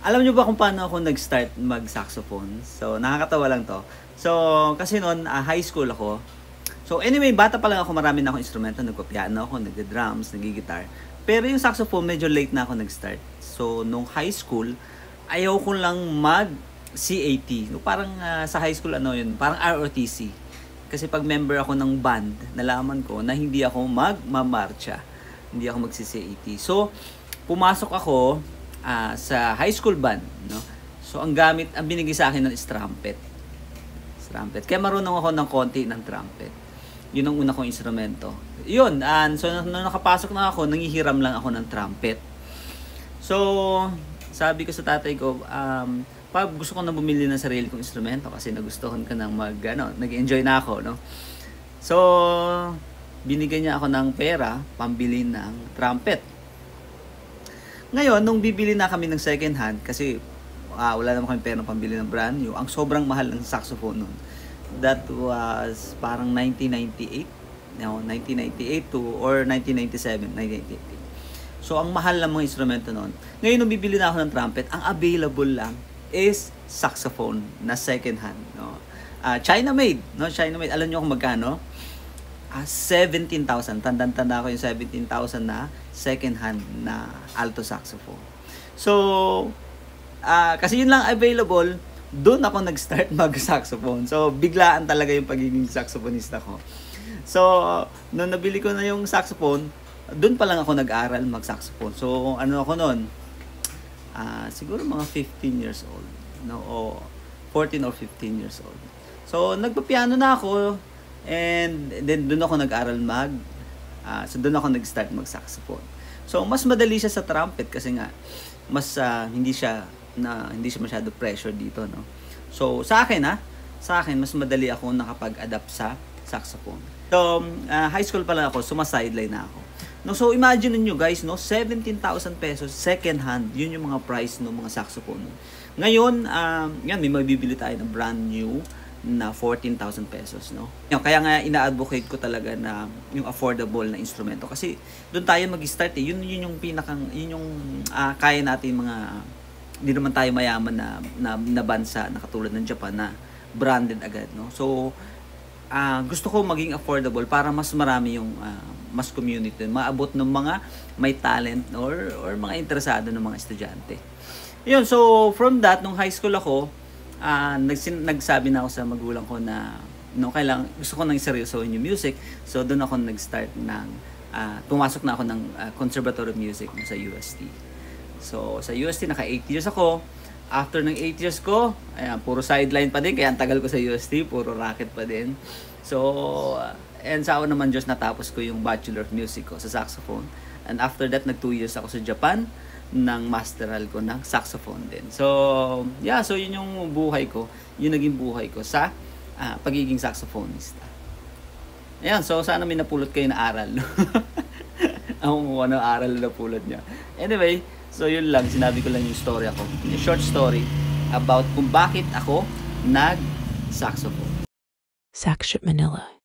Alam niyo ba kung paano ako nag-start mag-saxophone? So, nakakatawa lang 'to. So, kasi noon, high school ako. So, anyway, bata pa lang ako, marami na akong instrumento. Nagpa-piano ako, nagda-drums, naggi-guitar. Pero yung saxophone, medyo late na ako nag-start. So, nung high school, ayaw ko lang mag-CAT. No, parang sa high school, ano yun, parang ROTC. Kasi pag member ako ng band, nalaman ko na hindi ako magmamarcha. Hindi ako magsi-CAT. So, pumasok ako sa high school band, no? So ang binigay sa akin ng is trumpet. Trumpet. Kaya marunong ako ng konti ng trumpet. 'Yun ang una kong instrumento. 'Yun, so nung nakapasok na ako, nanghihiram lang ako ng trumpet. So sabi ko sa tatay ko, pag gusto ko na bumili ng sarili kong instrumento kasi nagustuhan ko ng nag-enjoy na ako, no? So binigyan niya ako ng pera pambili ng trumpet. Ngayon, nung bibili na kami ng second hand, kasi wala naman kami pera pambili ng brand new, ang sobrang mahal ng saxophone nun. That was parang 1998, no? 1998 or 1997, 1998. So, ang mahal ng mga instrumento nun. Ngayon, nung bibili na ako ng trumpet, ang available lang is saxophone na second hand, no? China made, no? China made. Alam niyo kung magkano? 17,000. Tandang-tanda ko yung 17,000 na second hand na alto saxophone. So, kasi yun lang available, doon ako nag-start mag-saxophone. So, biglaan talaga yung pagiging saxophonista ko. So, nung nabili ko na yung saxophone, doon pa lang ako nag-aral mag-saxophone. So, ano ako noon? Siguro mga 15 years old. No? O 14 or 15 years old. So, nagpa-piano na ako. And then doon ako nag-aral so doon ako nag-start mag-saxophone. So mas madali siya sa trumpet kasi nga mas hindi siya masyado pressure dito, no. So sa akin mas madali ako nakapag-adapt sa saxophone. So high school pa lang ako, suma-sideline na ako. No, so imagine niyo guys, no, 17,000 pesos second hand, yun yung mga price ng mga saxophone. Ngayon, yan may mabibili tayo ng brand new na 14,000 pesos, no? Kaya nga ina-advocate ko talaga na yung affordable na instrumento kasi doon tayo mag-start eh. Yun yung kaya natin mga hindi naman tayo mayaman na bansa na katulad ng Japan na branded agad, no? So gusto ko maging affordable para mas marami yung mas community, maabot ng mga may talent or mga interesado ng mga estudyante. Yun, so from that, nung high school ako, nagsabi na ako sa magulang ko na gusto ko nang seryosohin yung music. So doon ako nag-start pumasok na ako ng Conservatory of Music sa UST. So sa UST naka 8 years ako. After ng 8 years ko, puro sideline pa din, kaya ang tagal ko sa UST, puro racket pa din. So and sa naman Diyos, natapos ko yung Bachelor of Music ko sa saxophone. And after that, nag 2 years ako sa Japan ng masteral ko ng saxophone din. So, yeah, so yun yung buhay ko. Yun naging buhay ko sa pagiging saxophonista. Ayan, so sana may napulot kayo na aral. Ako kung ano aral na napulot niya. Anyway, so yun lang, sinabi ko lang yung story ako. Yung short story about kung bakit ako nag-saxophone. Saxship Manila.